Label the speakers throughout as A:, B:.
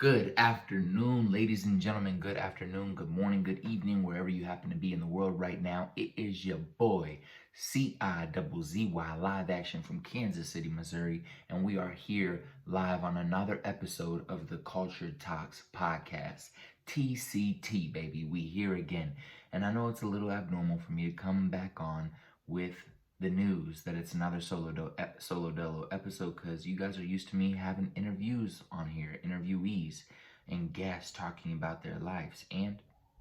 A: Good afternoon, ladies and gentlemen. Good afternoon, good morning, good evening, wherever you happen to be in the world right now. It is your boy, CIZZY, live action from Kansas City, Missouri. And we are here live on another episode of the Culture Talks podcast. TCT, baby. We here again. And I know it's a little abnormal for me to come back on with the news that it's another solo dolo episode, because you guys are used to me having interviews on here, interviewees and guests talking about their lives. And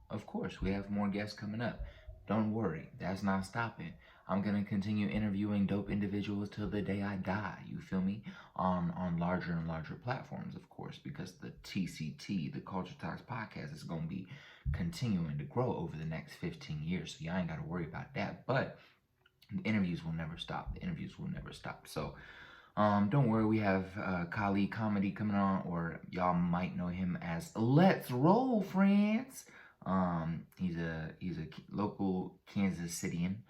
A: of course, we have more guests coming up. Don't worry, that's not stopping. I'm gonna continue interviewing dope individuals till the day I die. You feel me? On larger and larger platforms, of course, because the TCT, the Culture Talks podcast, is gonna be continuing to grow over the next 15 years. So y'all ain't gotta worry about that. But the interviews will never stop. The interviews will never stop. So don't worry, we have Kali Comedy coming on, or y'all might know him as Let's Roll Friends. He's a local Kansas Citian,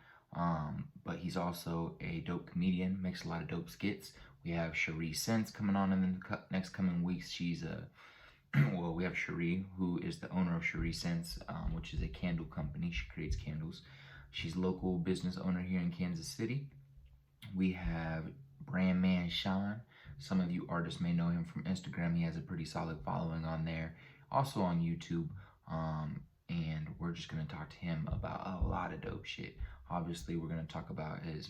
A: but he's also a dope comedian. Makes a lot of dope skits. We have Cherie Sense coming on in the next coming weeks. She's a well, we have Cherie, who is the owner of Cherie Sense, which is a candle company. She creates candles. She's local business owner here in Kansas City. We have Brand Man Sean. Some of you artists may know him from Instagram. He has a pretty solid following on there. Also on YouTube. And we're just going to talk to him about a lot of dope shit. Obviously, we're going to talk about his,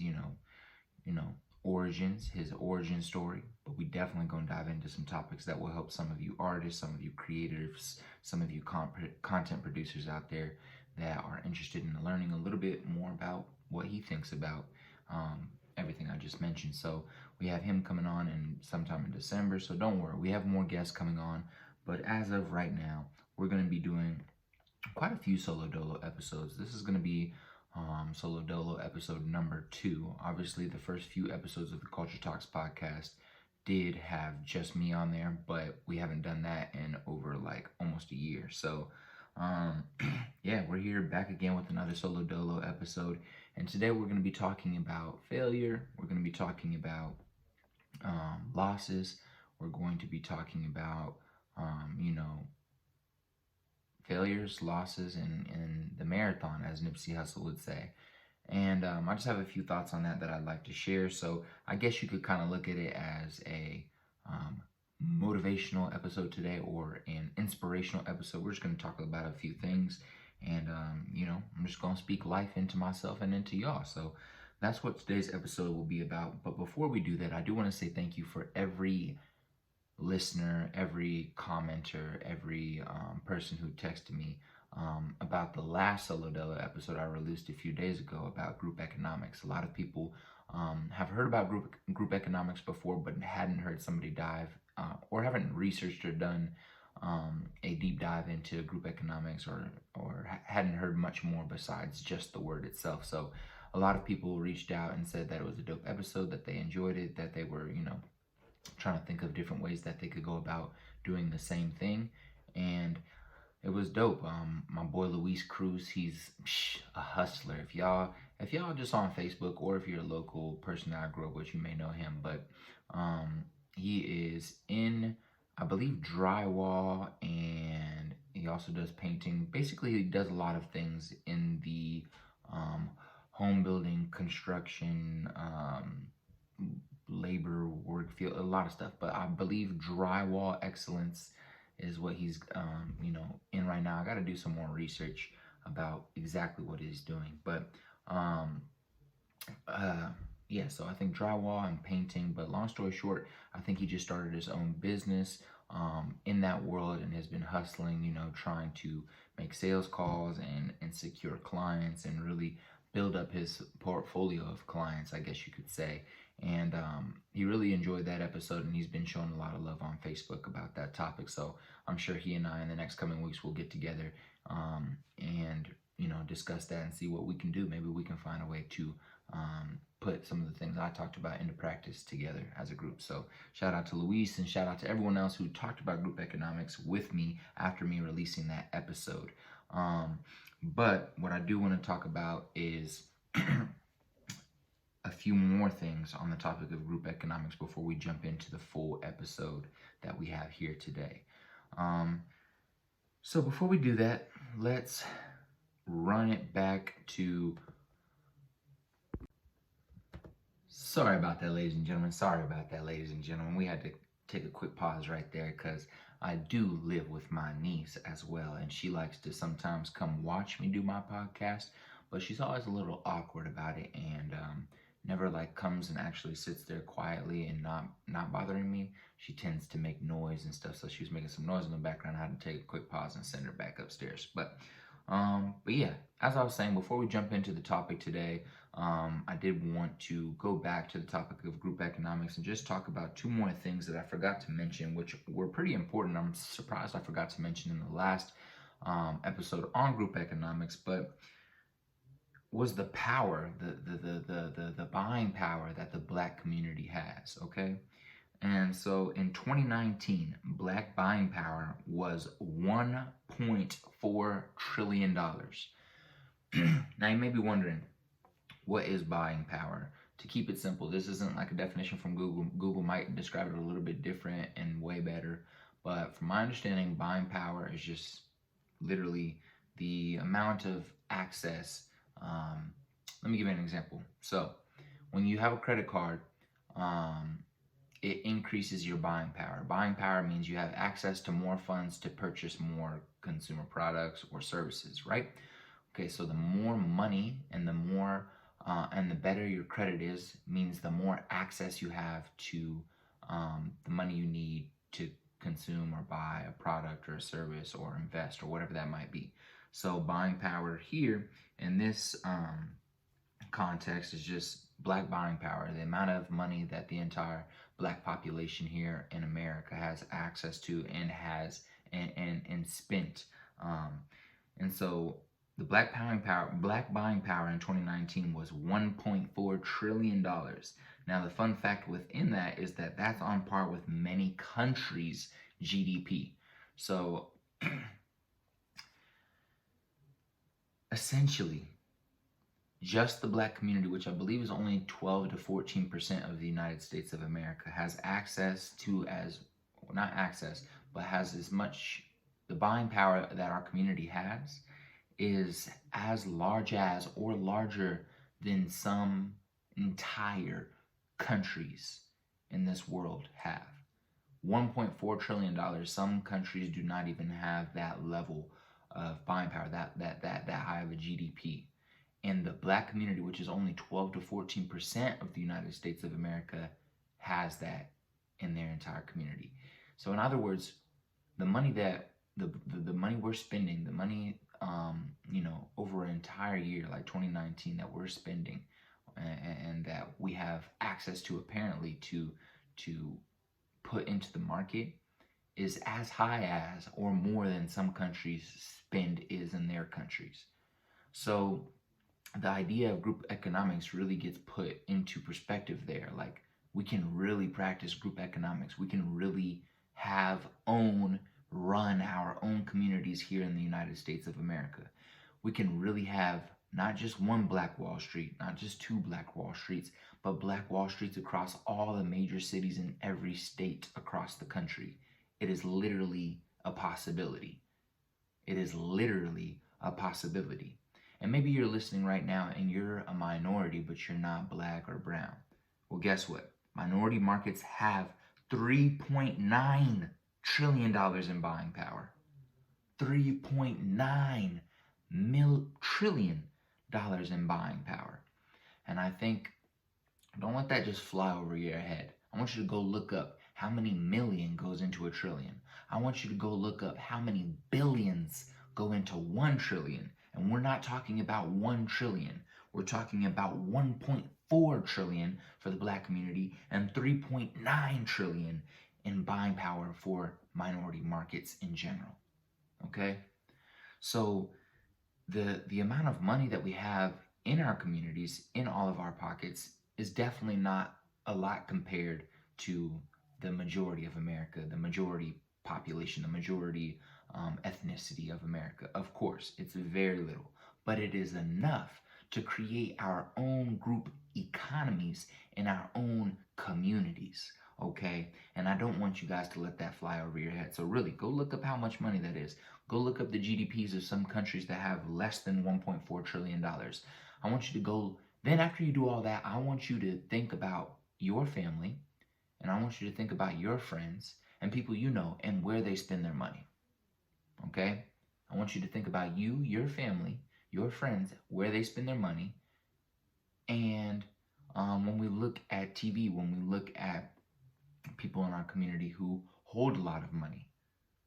A: origins, his origin story. But we definitely going to dive into some topics that will help some of you artists, some of you creators, some of you content producers out there that are interested in learning a little bit more about what he thinks about everything I just mentioned. So we have him coming on in sometime in December. So don't worry, we have more guests coming on. But as of right now, we're going to be doing quite a few solo dolo episodes. This is going to be solo dolo episode number 2. Obviously, the first few episodes of the Culture Talks podcast did have just me on there, but we haven't done that in over like almost a year. So yeah, we're here back again with another solo dolo episode, and today we're going to be talking about failure. We're going to be talking about losses. We're going to be talking about failures, losses, and the marathon, as Nipsey Hussle would say. And I just have a few thoughts on that I'd like to share. So I guess you could kind of look at it as a motivational episode today, or an inspirational episode. We're just going to talk about a few things, and I'm just going to speak life into myself and into y'all. So that's what today's episode will be about. But before we do that, I do want to say thank you for every listener, every commenter, every person who texted me about the last solo dolo episode I released a few days ago about group economics. A lot of people have heard about group economics before, but hadn't heard somebody dive or haven't researched or done a deep dive into group economics, or hadn't heard much more besides just the word itself. So a lot of people reached out and said that it was a dope episode, that they enjoyed it, that they were, trying to think of different ways that they could go about doing the same thing. And it was dope. My boy Luis Cruz, he's a hustler. If y'all just on Facebook, or if you're a local person that I grew up with, you may know him. But he is in, I believe, drywall, and he also does painting. Basically, he does a lot of things in the home building, construction, labor, work field, a lot of stuff. But I believe drywall excellence is what he's in right now. I got to do some more research about exactly what he's doing. But yeah, so I think drywall and painting. But long story short, I think he just started his own business in that world, and has been hustling, trying to make sales calls and secure clients, and really build up his portfolio of clients, I guess you could say. And he really enjoyed that episode, and he's been showing a lot of love on Facebook about that topic. So I'm sure he and I, in the next coming weeks, will get together and discuss that and see what we can do. Maybe we can find a way to put some of the things I talked about into practice together as a group. So shout out to Luis, and shout out to everyone else who talked about group economics with me after me releasing that episode. But what I do want to talk about is a few more things on the topic of group economics before we jump into the full episode that we have here today. So before we do that, let's run it back to... Sorry about that, ladies and gentlemen. Sorry about that, ladies and gentlemen. We had to take a quick pause right there because I do live with my niece as well, and she likes to sometimes come watch me do my podcast, but she's always a little awkward about it and never like comes and actually sits there quietly and not bothering me. She tends to make noise and stuff, so she was making some noise in the background. I had to take a quick pause and send her back upstairs. But yeah, as I was saying, before we jump into the topic today, I did want to go back to the topic of group economics and just talk about two more things that I forgot to mention, which were pretty important. I'm surprised I forgot to mention in the last episode on group economics, but was the power, the buying power that the Black community has, okay? And so in 2019, Black buying power was $1.4 trillion. Now you may be wondering, what is buying power? To keep it simple, this isn't like a definition from Google. Google might describe it a little bit different and way better. But from my understanding, buying power is just literally the amount of access. Let me give you an example. So when you have a credit card, it increases your buying power. Buying power means you have access to more funds to purchase more consumer products or services, right? Okay, so the more money and the more and the better your credit is, means the more access you have to the money you need to consume or buy a product or a service or invest or whatever that might be. So buying power here in this context is just Black buying power, the amount of money that the entire Black population here in America has access to and has and spent. And so the Black buying power in 2019 was $1.4 trillion. Now the fun fact within that is that that's on par with many countries' GDP. So essentially, just the Black community, which I believe is only 12 to 14% of the United States of America, has access to not access, but has as much, the buying power that our community has is as large as or larger than some entire countries in this world have. $1.4 trillion. Some countries do not even have that level of buying power, that high of a GDP. And the Black community, which is only 12 to 14% of the United States of America, has that in their entire community. So in other words, the money that the money we're spending, the money over an entire year like 2019 that we're spending and that we have access to apparently to put into the market is as high as or more than some countries spend is in their countries. So the idea of group economics really gets put into perspective there. Like, we can really practice group economics. We can really run our own communities here in the United States of America. We can really have not just one Black Wall Street, not just two Black Wall Streets, but Black Wall Streets across all the major cities in every state across the country. It is literally a possibility. It is literally a possibility. And maybe you're listening right now and you're a minority, but you're not Black or brown. Well, guess what? Minority markets have $3.9 trillion in buying power. $3.9 trillion in buying power. And I think, don't let that just fly over your head. I want you to go look up how many million goes into a trillion. I want you to go look up how many billions go into 1 trillion. And we're not talking about 1 trillion. We're talking about 1.4 trillion for the Black community and 3.9 trillion in buying power for minority markets in general. Okay? So the amount of money that we have in our communities, in all of our pockets, is definitely not a lot compared to the majority of America, the majority population, the majority ethnicity of America. Of course, it's very little, but it is enough to create our own group economies in our own communities. okay? And I don't want you guys to let that fly over your head. So really, go look up how much money that is. Go look up the GDPs of some countries that have less than $1.4 trillion. I want you to go, then after you do all that, I want you to think about your family, and I want you to think about your friends and people you know and where they spend their money, okay? I want you to think about you, your family, your friends, where they spend their money. And when we look at TV, when we look at people in our community who hold a lot of money,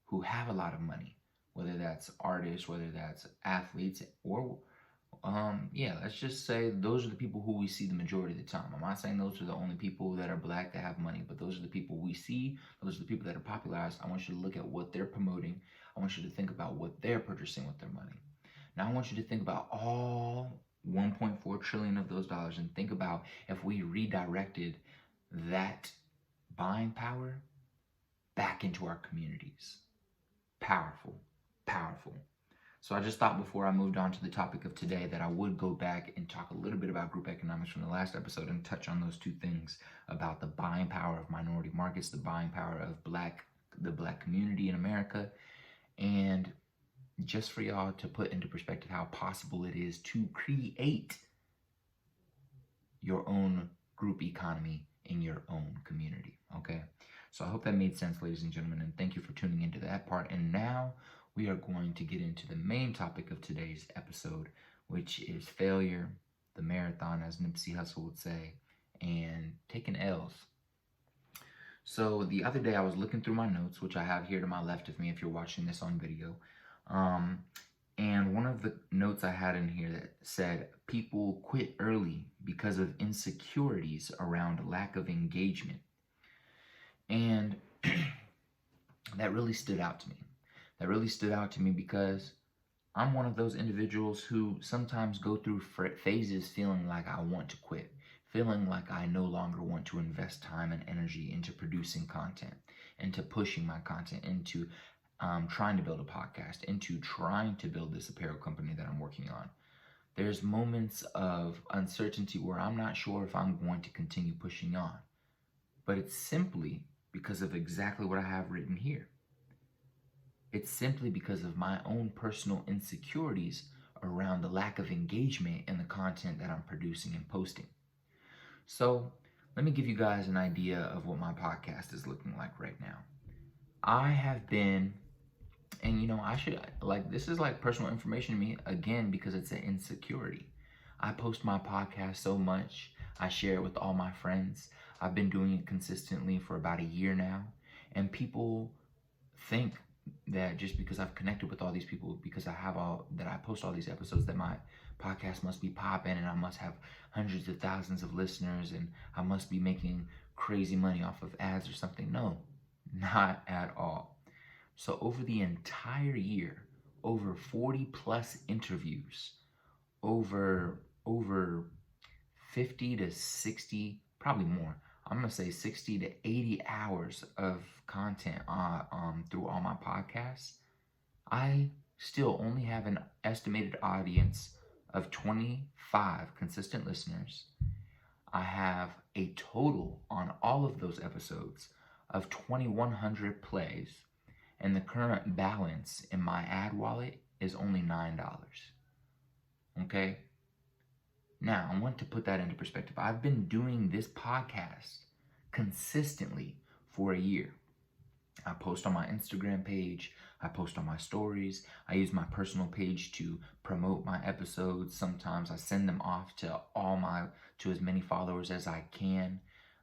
A: who have a lot of money, whether that's artists, whether that's athletes, or let's just say those are the people who we see the majority of the time. I'm not saying those are the only people that are black that have money, but those are the people we see. Those are the people that are popularized. I want you to look at what they're promoting. I want you to think about what they're purchasing with their money. Now I want you to think about all 1.4 trillion of those dollars and think about if we redirected that buying power back into our communities. Powerful, powerful. So I just thought before I moved on to the topic of today that I would go back and talk a little bit about group economics from the last episode and touch on those two things about the buying power of minority markets, the buying power of the black community in America, and just for y'all to put into perspective how possible it is to create your own group economy in your own community, okay? So I hope that made sense, ladies and gentlemen, and thank you for tuning into that part. And now we are going to get into the main topic of today's episode, which is failure, the marathon, as Nipsey Hussle would say, and taking L's. So the other day I was looking through my notes, which I have here to my left of me if you're watching this on video, and one of the notes I had in here that said people quit early because of insecurities around lack of engagement. And that really stood out to me. That really stood out to me because I'm one of those individuals who sometimes go through phases feeling like I want to quit, feeling like I no longer want to invest time and energy into producing content, into pushing my content, into trying to build a podcast, into trying to build this apparel company that I'm working on. There's moments of uncertainty where I'm not sure if I'm going to continue pushing on. But it's simply because of exactly what I have written here. It's simply because of my own personal insecurities around the lack of engagement in the content that I'm producing and posting. So let me give you guys an idea of what my podcast is looking like right now. I have been, and this is like personal information to me, again, because it's an insecurity. I post my podcast so much. I share it with all my friends. I've been doing it consistently for about a year now. And people think that just because I've connected with all these people, because I post all these episodes, that my podcast must be popping and I must have hundreds of thousands of listeners and I must be making crazy money off of ads or something. No, not at all. So over the entire year, over 40 plus interviews, over 50 to 60, probably more, I'm going to say 60 to 80 hours of content through all my podcasts, I still only have an estimated audience of 25 consistent listeners. I have a total on all of those episodes of 2,100 plays, and the current balance in my ad wallet is only $9. Okay? Now, I want to put that into perspective. I've been doing this podcast consistently for a year. I post on my Instagram page. I post on my stories. I use my personal page to promote my episodes. Sometimes I send them off to as many followers as I can.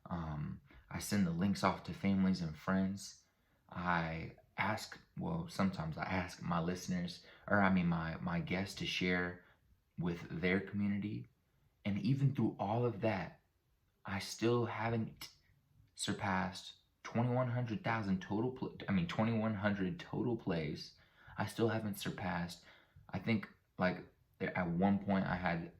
A: I send the links off to families and friends. Sometimes I ask my listeners, my guests to share with their community. And even through all of that, I still haven't surpassed 2,100 total plays. I still haven't surpassed, I think, at one point I had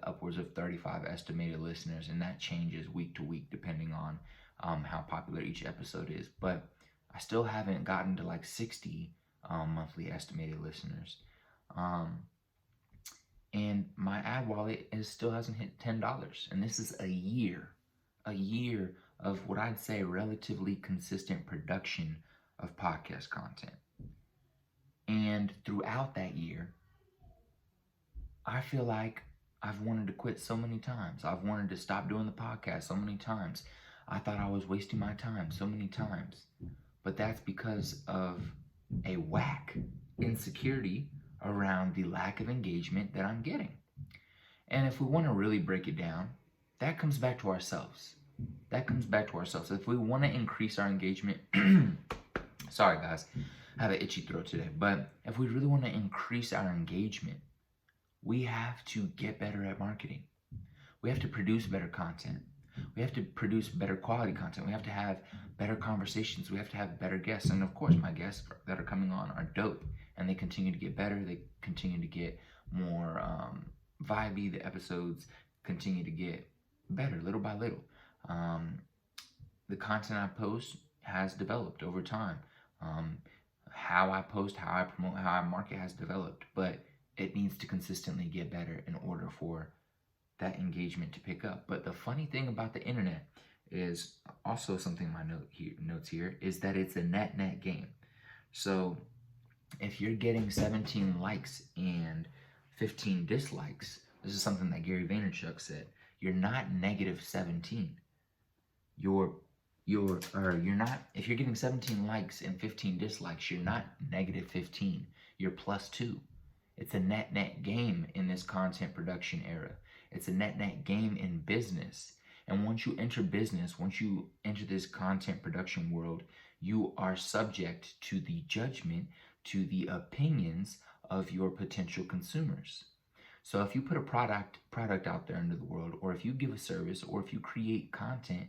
A: upwards of 35 estimated listeners, and that changes week to week depending on how popular each episode is. But I still haven't gotten to 60 monthly estimated listeners. And my ad wallet still hasn't hit $10. And this is a year of what I'd say relatively consistent production of podcast content. And throughout that year, I feel like I've wanted to quit so many times. I've wanted to stop doing the podcast so many times. I thought I was wasting my time so many times. But that's because of a whack insecurity around the lack of engagement that I'm getting. And if we want to really break it down, that comes back to ourselves. If we want to increase our engagement, sorry guys, I have an itchy throat today, but if we really want to increase our engagement, we have to get better at marketing. We have to produce better content. We have to produce better quality content. We have to have better conversations. We have to have better guests. And of course, my guests that are coming on are dope. And they continue to get better. They continue to get more vibey. The episodes continue to get better little by little. The content I post has developed over time. How I post, how I promote, how I market has developed. But it needs to consistently get better in order for that engagement to pick up. But the funny thing about the internet is also something my notes here is that it's a net game. So if you're getting 17 likes and 15 dislikes, this is something that Gary Vaynerchuk said, you're not negative 17. You're not, if you're getting 17 likes and 15 dislikes, you're not negative 15. You're plus 2. It's a net game in this content production era. It's a net game in business. And once you enter business, once you enter this content production world, you are subject to the judgment, to the opinions of your potential consumers. So if you put a product out there into the world, or if you give a service, or if you create content,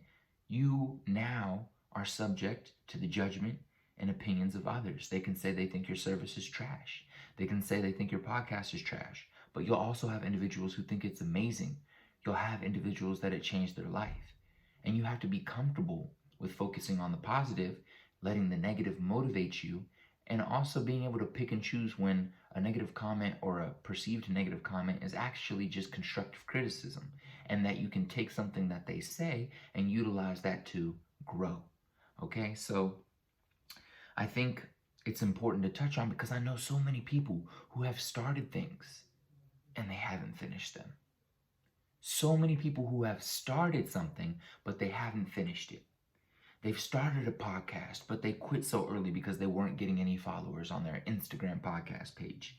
A: you now are subject to the judgment and opinions of others. They can say they think your service is trash. They can say they think your podcast is trash. But you'll also have individuals who think it's amazing. You'll have individuals that it changed their life. And you have to be comfortable with focusing on the positive, letting the negative motivate you, and also being able to pick and choose when a negative comment or a perceived negative comment is actually just constructive criticism, and that you can take something that they say and utilize that to grow. Okay, so I think it's important to touch on, because I know so many people who have started things and they haven't finished them. So many people who have started something, but they haven't finished it. They've started a podcast, but they quit so early because they weren't getting any followers on their Instagram podcast page.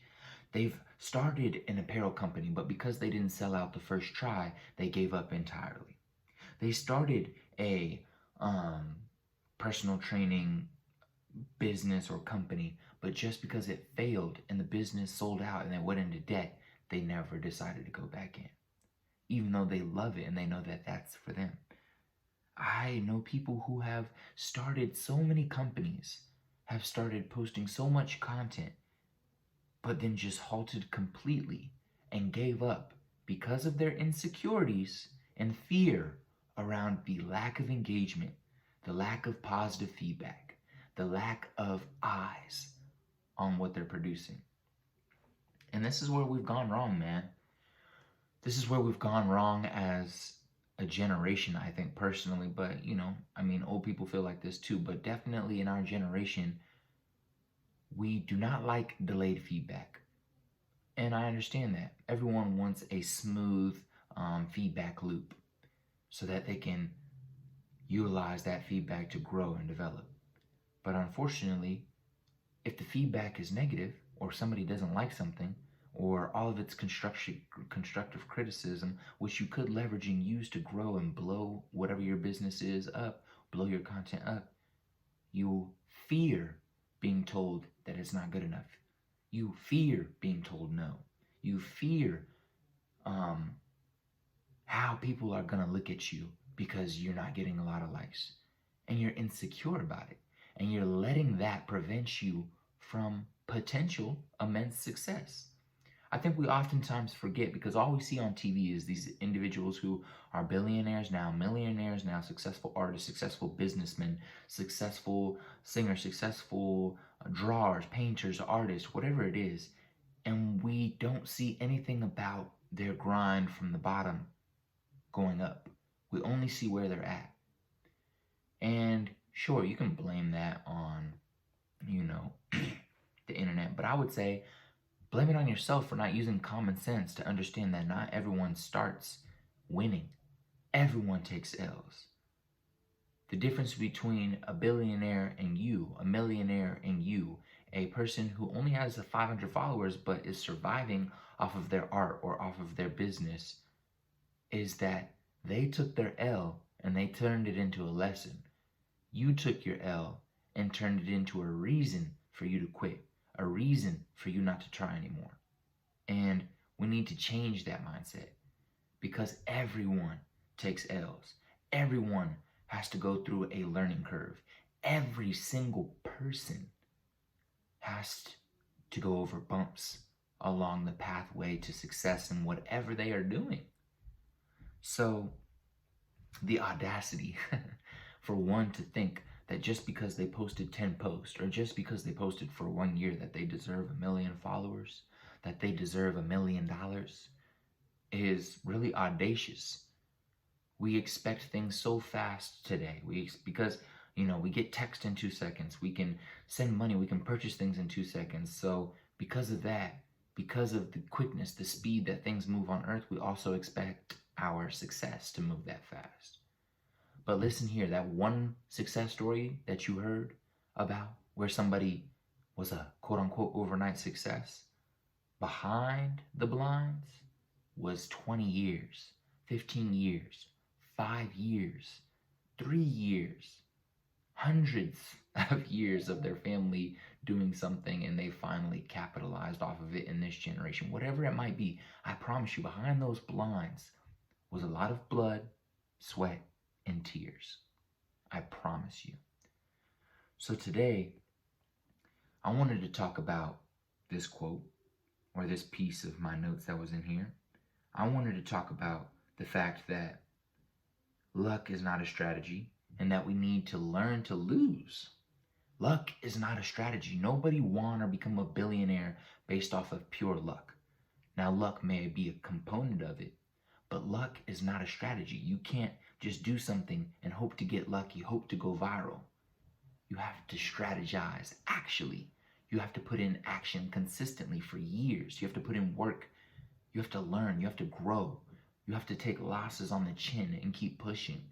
A: They've started an apparel company, but because they didn't sell out the first try, they gave up entirely. They started a personal training business or company, but just because it failed and the business sold out and they went into debt, they never decided to go back in, even though they love it and they know that that's for them. I know people who have started so many companies, have started posting so much content, but then just halted completely and gave up because of their insecurities and fear around the lack of engagement, the lack of positive feedback, the lack of eyes on what they're producing. And this is where we've gone wrong, man. This is where we've gone wrong as a generation, I think, personally. But, old people feel like this too. But definitely in our generation, we do not like delayed feedback. And I understand that. Everyone wants a smooth feedback loop so that they can utilize that feedback to grow and develop. But unfortunately, if the feedback is negative, or somebody doesn't like something, or all of its constructive criticism, which you could leverage and use to grow and blow whatever your business is up, blow your content up, you fear being told that it's not good enough. You fear being told no. You fear how people are going to look at you because you're not getting a lot of likes. And you're insecure about it. And you're letting that prevent you from potential immense success. I think we oftentimes forget, because all we see on TV is these individuals who are billionaires now, millionaires now, successful artists, successful businessmen, successful singers, successful drawers, painters, artists, whatever it is. And we don't see anything about their grind from the bottom going up. We only see where they're at. And sure, you can blame that on, the internet, but I would say blame it on yourself for not using common sense to understand that not everyone starts winning. Everyone takes L's. The difference between a billionaire and you, a millionaire and you, a person who only has 500 followers but is surviving off of their art or off of their business, is that they took their L and they turned it into a lesson. You took your L and turned it into a reason for you to quit, a reason for you not to try anymore. And we need to change that mindset because everyone takes L's. Everyone has to go through a learning curve. Every single person has to go over bumps along the pathway to success in whatever they are doing. So the audacity for one to think that just because they posted 10 posts or just because they posted for 1 year that they deserve 1 million followers, that they deserve $1 million is really audacious. We expect things so fast today. Because we get text in 2 seconds. We can send money. We can purchase things in 2 seconds. So because of that, because of the quickness, the speed that things move on earth, we also expect our success to move that fast. But listen here, that one success story that you heard about where somebody was a quote unquote overnight success, behind the blinds was 20 years, 15 years, 5 years, 3 years, hundreds of years of their family doing something, and they finally capitalized off of it in this generation. Whatever it might be, I promise you, behind those blinds was a lot of blood, sweat, and tears. I promise you. So today, I wanted to talk about this quote or this piece of my notes that was in here. I wanted to talk about the fact that luck is not a strategy and that we need to learn to lose. Luck is not a strategy. Nobody won or become a billionaire based off of pure luck. Now, luck may be a component of it, but luck is not a strategy. You can't just do something and hope to get lucky, hope to go viral. You have to strategize, actually. You have to put in action consistently for years. You have to put in work. You have to learn. You have to grow. You have to take losses on the chin and keep pushing.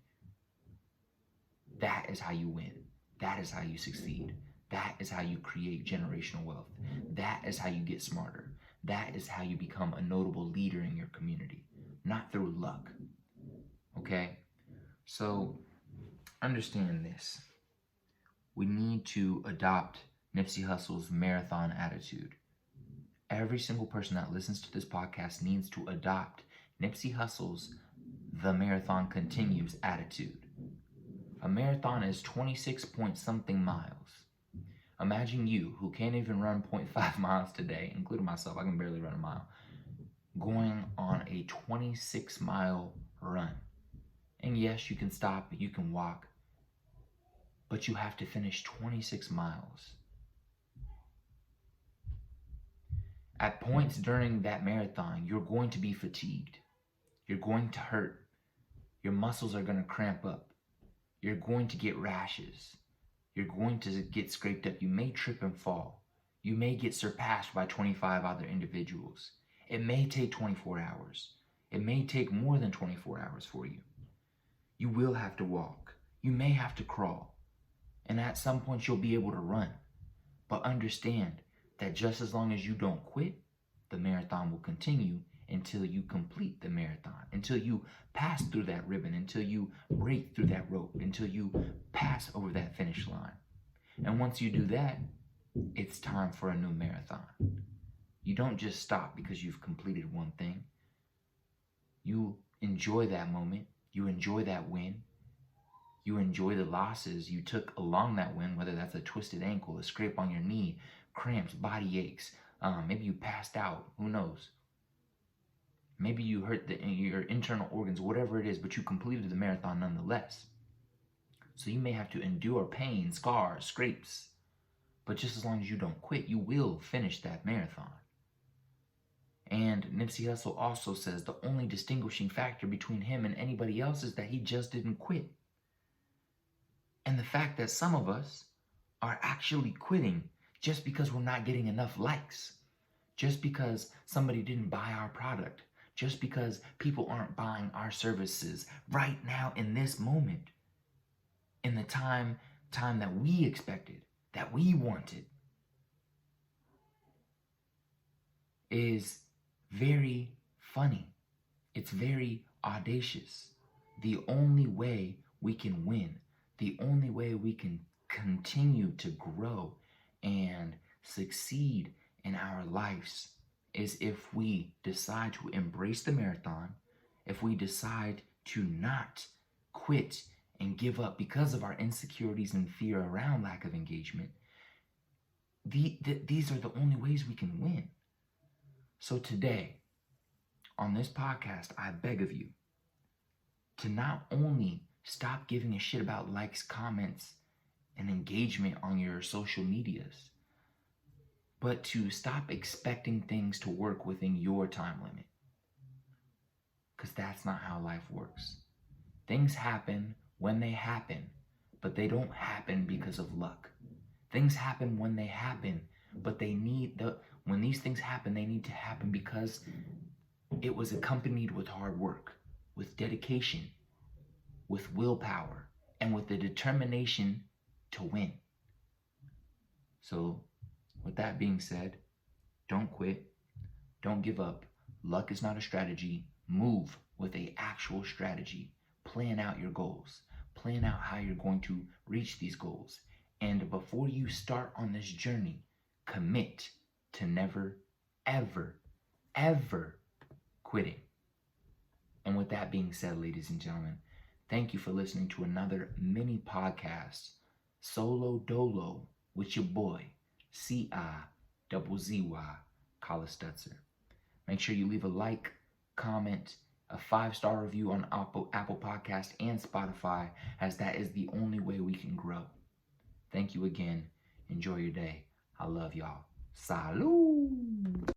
A: That is how you win. That is how you succeed. That is how you create generational wealth. That is how you get smarter. That is how you become a notable leader in your community, not through luck. Okay? So understand this. We need to adopt Nipsey Hussle's marathon attitude. Every single person that listens to this podcast needs to adopt Nipsey Hussle's "the marathon continues" attitude. A marathon is 26 point something miles. Imagine you, who can't even run 0.5 miles today, including myself, I can barely run a mile, going on a 26-mile run. And yes, you can stop, you can walk, but you have to finish 26 miles. At points during that marathon, you're going to be fatigued. You're going to hurt. Your muscles are going to cramp up. You're going to get rashes. You're going to get scraped up. You may trip and fall. You may get surpassed by 25 other individuals. It may take 24 hours. It may take more than 24 hours for you. You will have to walk. You may have to crawl. And at some point you'll be able to run. But understand that just as long as you don't quit, the marathon will continue until you complete the marathon, until you pass through that ribbon, until you break through that rope, until you pass over that finish line. And once you do that, it's time for a new marathon. You don't just stop because you've completed one thing. You enjoy that moment. You enjoy that win. You enjoy the losses you took along that win, whether that's a twisted ankle, a scrape on your knee, cramps, body aches. Maybe you passed out. Who knows? Maybe you hurt your internal organs, whatever it is, but you completed the marathon nonetheless. So you may have to endure pain, scars, scrapes. But just as long as you don't quit, you will finish that marathon. And Nipsey Hussle also says the only distinguishing factor between him and anybody else is that he just didn't quit. And the fact that some of us are actually quitting just because we're not getting enough likes, just because somebody didn't buy our product, just because people aren't buying our services right now in this moment, in the time that we expected, that we wanted, is very funny. It's very audacious. The only way we can win, the only way we can continue to grow and succeed in our lives is if we decide to embrace the marathon, if we decide to not quit and give up because of our insecurities and fear around lack of engagement. These are the only ways we can win. So today, on this podcast, I beg of you to not only stop giving a shit about likes, comments, and engagement on your social medias, but to stop expecting things to work within your time limit. Because that's not how life works. Things happen when they happen, but they don't happen because of luck. Things happen when they happen, but when these things happen, they need to happen because it was accompanied with hard work, with dedication, with willpower, and with the determination to win. So, with that being said, don't quit, don't give up. Luck is not a strategy. Move with an actual strategy. Plan out your goals. Plan out how you're going to reach these goals. And before you start on this journey, commit to never, ever, ever quitting. And with that being said, ladies and gentlemen, thank you for listening to another mini podcast, Solo Dolo, with your boy, CIZZY, Collis Stutzer. Make sure you leave a like, comment, a 5-star review on Apple Podcast and Spotify, as that is the only way we can grow. Thank you again. Enjoy your day. I love y'all. Salud.